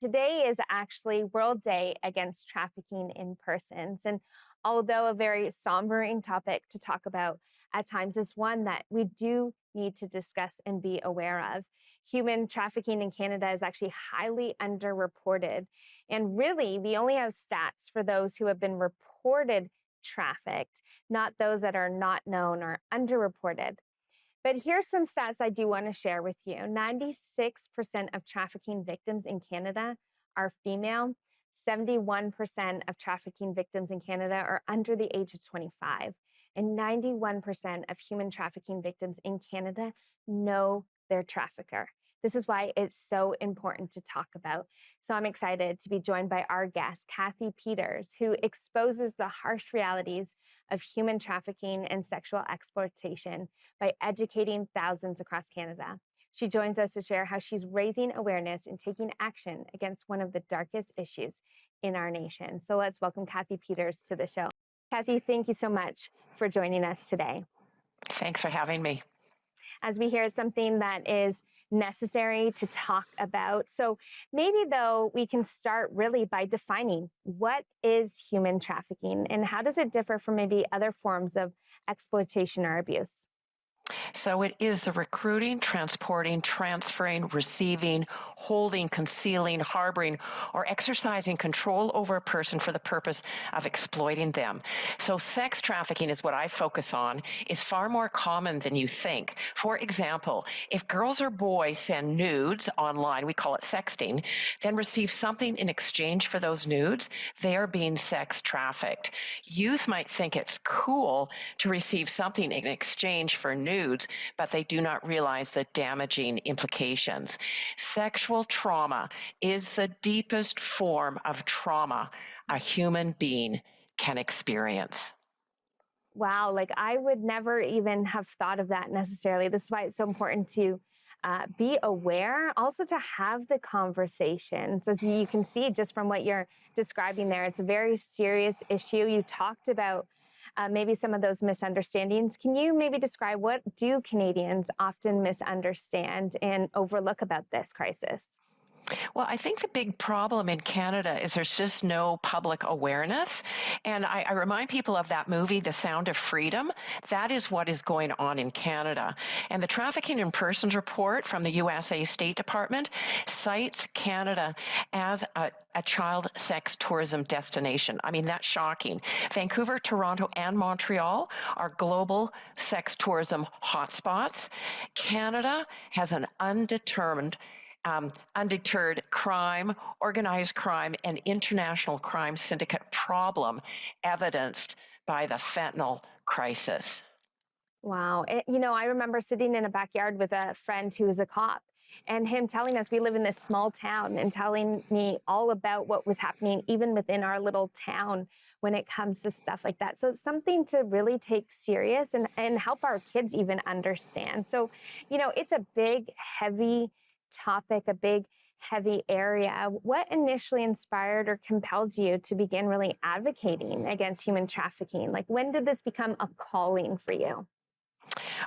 Today is actually World Day Against Trafficking in Persons. And although a very sombering topic to talk about at times, is one that we do need to discuss and be aware of. Human trafficking in Canada is actually highly underreported. And really, we only have stats for those who have been reported trafficked, not those that are not known or underreported. But here's some stats I do want to share with you. 96% of trafficking victims in Canada are female. 71% of trafficking victims in Canada are under the age of 25. And 91% of human trafficking victims in Canada know their trafficker. This is why it's so important to talk about. So I'm excited to be joined by our guest, Cathy Peters, who exposes the harsh realities of human trafficking and sexual exploitation by educating thousands across Canada. She joins us to share how she's raising awareness and taking action against one of the darkest issues in our nation. So let's welcome Cathy Peters to the show. Cathy, thank you so much for joining us today. Thanks for having me. As we hear something that is necessary to talk about. So maybe though we can start really by defining what is human trafficking and how does it differ from maybe other forms of exploitation or abuse? So it is the recruiting, transporting, transferring, receiving, holding, concealing, harboring, or exercising control over a person for the purpose of exploiting them. So sex trafficking is what I focus on, is far more common than you think. For example, if girls or boys send nudes online, we call it sexting, then receive something in exchange for those nudes, they are being sex trafficked. Youth might think it's cool to receive something in exchange for nudes, but they do not realize the damaging implications. Sexual trauma is the deepest form of trauma a human being can experience. Wow, like I would never even have thought of that necessarily. This is why it's so important to be aware, also to have the conversations. As you can see just from what you're describing there, it's a very serious issue. You talked about maybe some of those misunderstandings. Can you maybe describe what do Canadians often misunderstand and overlook about this crisis? Well, I think the big problem in Canada is there's just no public awareness. And I remind people of that movie, The Sound of Freedom. That is what is going on in Canada. And the Trafficking in Persons report from the USA State Department cites Canada as a child sex tourism destination. I mean, that's shocking. Vancouver, Toronto, and Montreal are global sex tourism hotspots. Canada has an undeterred crime, organized crime, and international crime syndicate problem evidenced by the fentanyl crisis. Wow. I remember sitting in a backyard with a friend who is a cop and him telling us we live in this small town and telling me all about what was happening even within our little town when it comes to stuff like that. So it's something to really take serious and help our kids even understand. So, it's a big, heavy topic, a big, heavy area. What initially inspired or compelled you to begin really advocating against human trafficking? Like, when did this become a calling for you?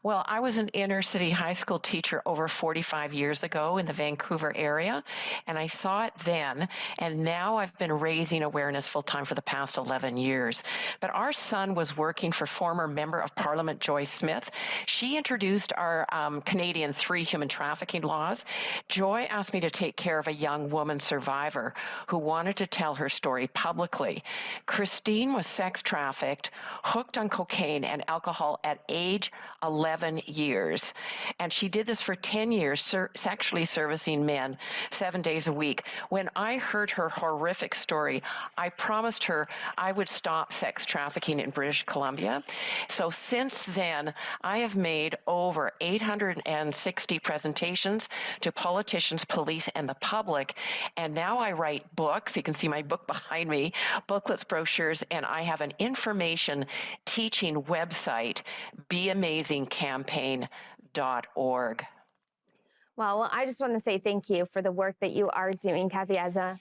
Well, I was an inner city high school teacher over 45 years ago in the Vancouver area, and I saw it then, and now I've been raising awareness full time for the past 11 years. But our son was working for former Member of Parliament Joy Smith. She introduced our Canadian 3 human trafficking laws. Joy asked me to take care of a young woman survivor who wanted to tell her story publicly. Christine was sex trafficked, hooked on cocaine and alcohol at age 11 years. And she did this for 10 years, sexually servicing men 7 days a week. When I heard her horrific story, I promised her I would stop sex trafficking in British Columbia. So since then, I have made over 860 presentations to politicians, police, and the public. And now I write books. You can see my book behind me, booklets, brochures, and I have an information teaching website, beamazingcampaign.org. Well, I just want to say thank you for the work that you are doing, Cathy, as a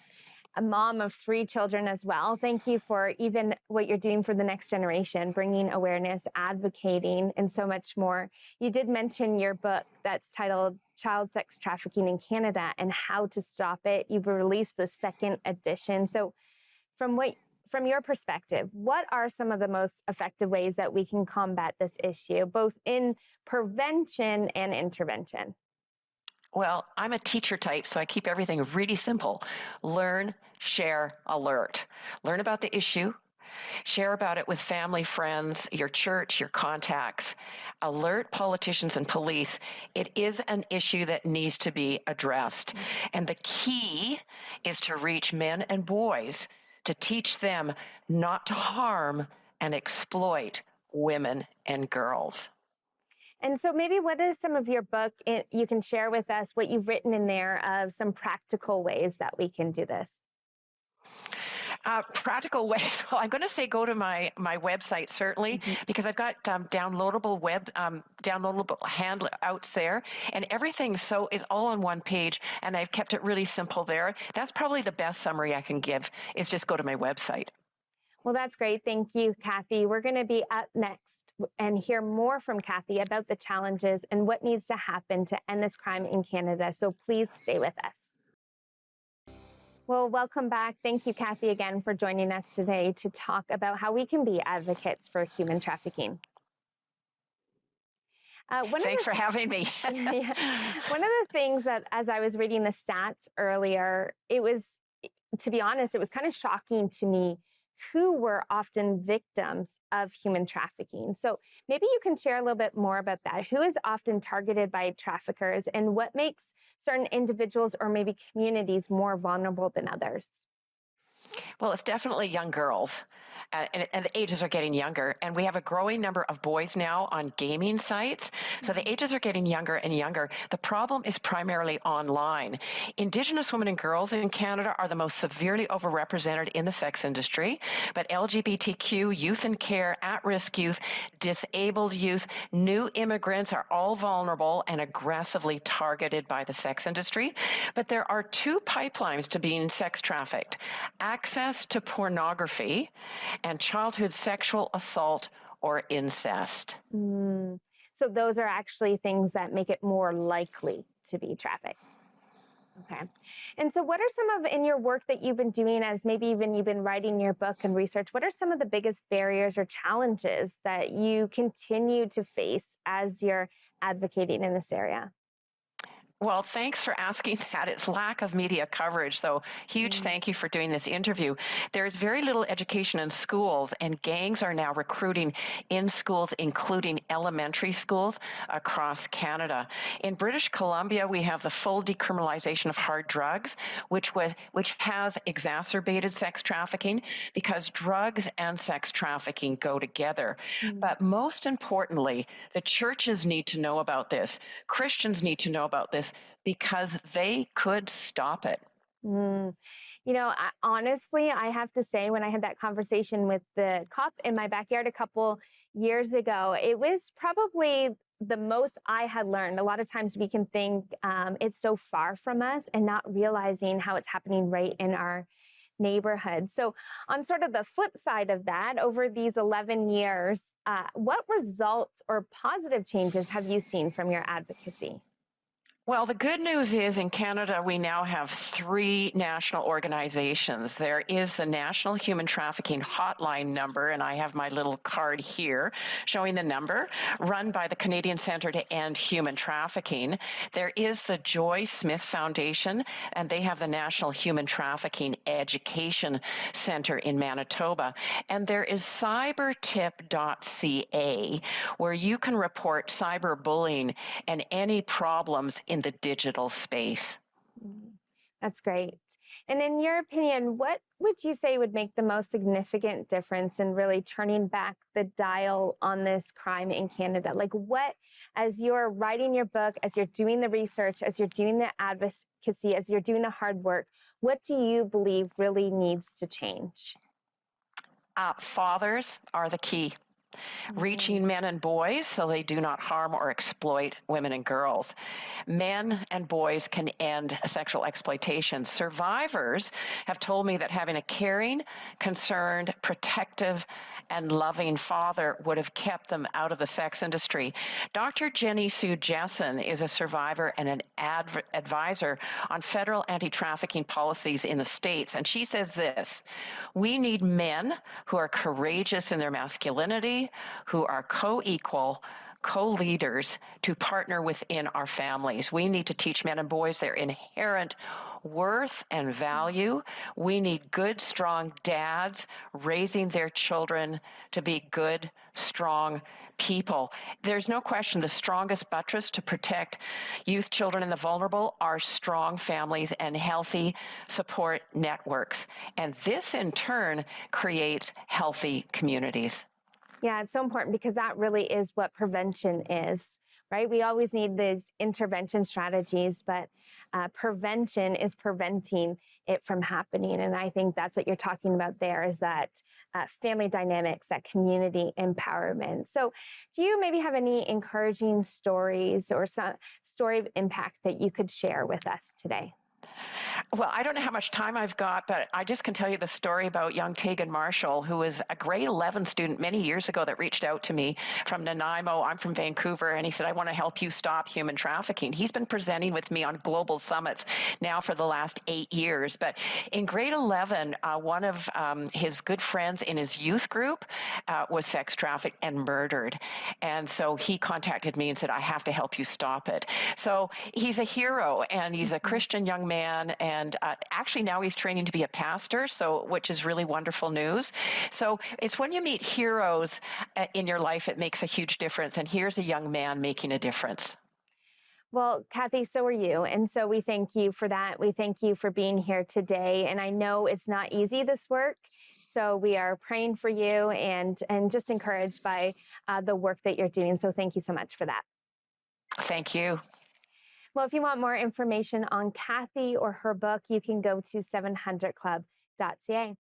a mom of 3 children as well. Thank you for even what you're doing for the next generation, bringing awareness, advocating, and so much more. You did mention your book that's titled Child Sex Trafficking in Canada and How to Stop It. You've released the second edition. So from your perspective, what are some of the most effective ways that we can combat this issue, both in prevention and intervention? Well, I'm a teacher type, so I keep everything really simple. Learn, share, alert. Learn about the issue, share about it with family, friends, your church, your contacts. Alert politicians and police. It is an issue that needs to be addressed. And the key is to reach men and boys, to teach them not to harm and exploit women and girls. And so maybe what is some of your book you can share with us what you've written in there of some practical ways that we can do this? Practical ways. Well, I'm going to say go to my website certainly, because I've got downloadable downloadable handouts there, and everything is all on one page, and I've kept it really simple there. That's probably the best summary I can give, is just go to my website. Well, that's great. Thank you, Cathy. We're going to be up next and hear more from Cathy about the challenges and what needs to happen to end this crime in Canada. So please stay with us. Well, welcome back. Thank you, Cathy, again for joining us today to talk about how we can be advocates for human trafficking. Thanks for having me. One of the things that, as I was reading the stats earlier, to be honest, it was kind of shocking to me who were often victims of human trafficking. So maybe you can share a little bit more about that. Who is often targeted by traffickers, and what makes certain individuals or maybe communities more vulnerable than others? Well, it's definitely young girls, and the ages are getting younger. And we have a growing number of boys now on gaming sites. So the ages are getting younger and younger. The problem is primarily online. Indigenous women and girls in Canada are the most severely overrepresented in the sex industry, but LGBTQ, youth in care, at-risk youth, disabled youth, new immigrants are all vulnerable and aggressively targeted by the sex industry. But there are two pipelines to being sex trafficked: access to pornography and childhood sexual assault or incest. So those are actually things that make it more likely to be trafficked. Okay. And so what are some of, in your work that you've been doing, as maybe even you've been writing your book and research, what are some of the biggest barriers or challenges that you continue to face as you're advocating in this area? Well, thanks for asking that. It's lack of media coverage. So huge thank you for doing this interview. There's very little education in schools, and gangs are now recruiting in schools, including elementary schools across Canada. In British Columbia, we have the full decriminalization of hard drugs, which has exacerbated sex trafficking, because drugs and sex trafficking go together. But most importantly, the churches need to know about this. Christians need to know about this, because they could stop it. Honestly, I have to say, when I had that conversation with the cop in my backyard a couple years ago, it was probably the most I had learned. A lot of times we can think it's so far from us and not realizing how it's happening right in our neighborhood. So on sort of the flip side of that, over these 11 years, what results or positive changes have you seen from your advocacy? Well, the good news is in Canada, we now have 3 national organizations. There is the National Human Trafficking Hotline number, and I have my little card here showing the number, run by the Canadian Centre to End Human Trafficking. There is the Joy Smith Foundation, and they have the National Human Trafficking Education Centre in Manitoba. And there is cybertip.ca, where you can report cyberbullying and any problems in the digital space. That's great. And in your opinion, what would you say would make the most significant difference in really turning back the dial on this crime in Canada? Like, what, as you're writing your book, as you're doing the research, as you're doing the advocacy, as you're doing the hard work, what do you believe really needs to change? Fathers are the key. reaching Mm. men and boys so they do not harm or exploit women and girls. Men and boys can end sexual exploitation. Survivors have told me that having a caring, concerned, protective, and loving father would have kept them out of the sex industry. Dr. Jenny Sue Jessen is a survivor and an advisor on federal anti-trafficking policies in the states, and she says this: we need men who are courageous in their masculinity, who are co-equal, co-leaders to partner within our families. We need to teach men and boys their inherent worth and value. We need good, strong dads raising their children to be good, strong people. There's no question the strongest buttress to protect youth, children, and the vulnerable are strong families and healthy support networks. And this in turn creates healthy communities. Yeah, it's so important because that really is what prevention is, right? We always need these intervention strategies, but prevention is preventing it from happening. And I think that's what you're talking about there is that family dynamics, that community empowerment. So, do you maybe have any encouraging stories or some story of impact that you could share with us today? Well, I don't know how much time I've got, but I just can tell you the story about young Tegan Marshall, who was a grade 11 student many years ago that reached out to me from Nanaimo. I'm from Vancouver, and he said, I want to help you stop human trafficking. He's been presenting with me on global summits now for the last 8 years. But in grade 11, one of his good friends in his youth group was sex trafficked and murdered. And so he contacted me and said, I have to help you stop it. So he's a hero, and he's a Christian young man, and actually now he's training to be a pastor, so which is really wonderful news. So it's when you meet heroes in your life, it makes a huge difference. And here's a young man making a difference. Well, Cathy, so are you. And so we thank you for that. We thank you for being here today. And I know it's not easy, this work. So we are praying for you and just encouraged by the work that you're doing. So thank you so much for that. Thank you. Well, if you want more information on Cathy or her book, you can go to 700club.ca.